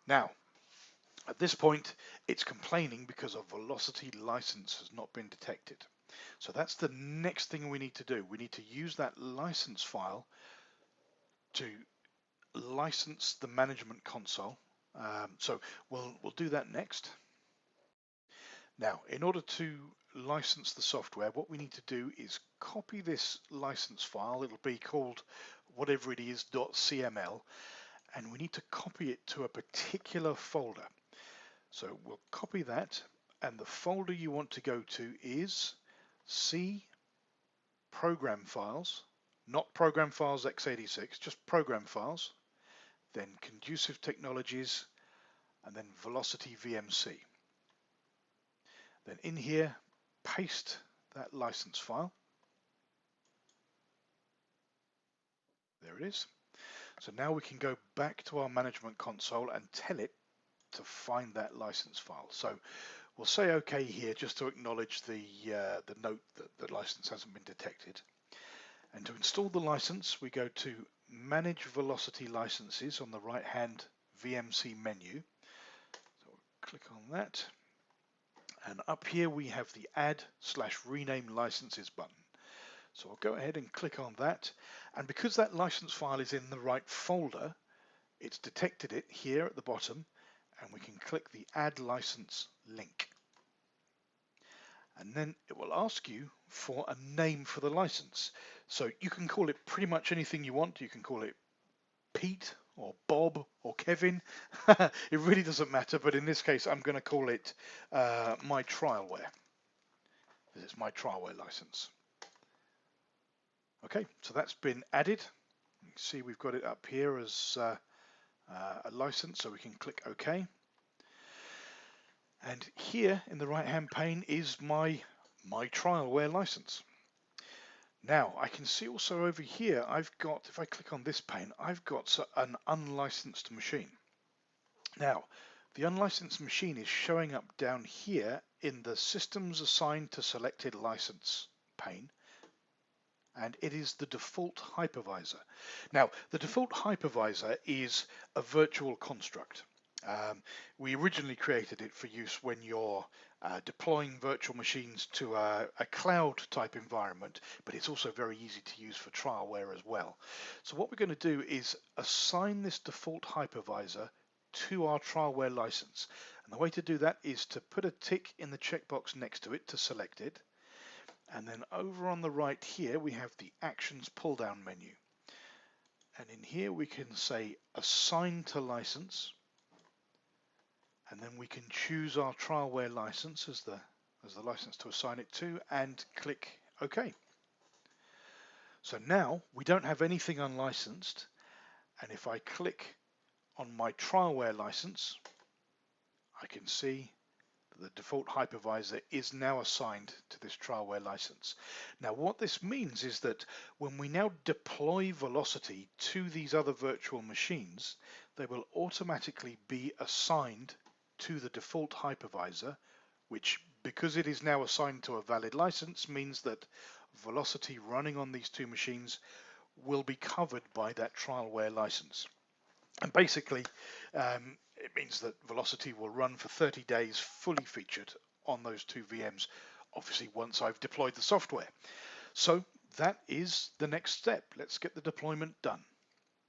Now, at this point, it's complaining because a velocity license has not been detected. So that's the next thing we need to do. We need to use that license file to license the management console. So we'll do that next. Now, in order to license the software, what we need to do is copy this license file. It'll be called whatever it is .cml, and we need to copy it to a particular folder. So we'll copy that, and the folder you want to go to is C program files, not program files x86, just program files, then conducive technologies, and then velocity VMC. Then in here, paste that license file. There it is. So now we can go back to our management console and tell it to find that license file. So we'll say OK here just to acknowledge the note that the license hasn't been detected. And to install the license, we go to Manage Velocity Licenses on the right-hand VMC menu. So we'll click on that. And up here we have the Add/Rename Licenses button. So I'll go ahead and click on that. And because that license file is in the right folder, it's detected it here at the bottom, and we can click the Add License link. And then it will ask you for a name for the license. So you can call it pretty much anything you want. You can call it Pete or Bob or Kevin. It really doesn't matter, but in this case I'm going to call it my trialware. This is my trialware license. Okay, so that's been added. You can see we've got it up here as a license, so we can click OK. And here in the right hand pane is my trialware license. Now I can see also over here I've got, if I click on this pane, I've got an unlicensed machine. Now the unlicensed machine is showing up down here in the systems assigned to selected license pane, and it is the default hypervisor. Now the default hypervisor is a virtual construct. We originally created it for use when you're deploying virtual machines to a cloud type environment, but it's also very easy to use for trialware as well. So what we're going to do is assign this default hypervisor to our trialware license. And the way to do that is to put a tick in the checkbox next to it to select it. And then over on the right here, we have the Actions pull-down menu. And in here we can say Assign to License. And then we can choose our trialware license as the license to assign it to, and click OK. So now we don't have anything unlicensed, and if I click on my trialware license, I can see that the default hypervisor is now assigned to this trialware license. Now what this means is that when we now deploy Velocity to these other virtual machines, they will automatically be assigned to the default hypervisor, which, because it is now assigned to a valid license, means that Velocity running on these two machines will be covered by that trialware license. And basically it means that Velocity will run for 30 days fully featured on those two VMs, obviously once I've deployed the software. So that is the next step. Let's get the deployment done.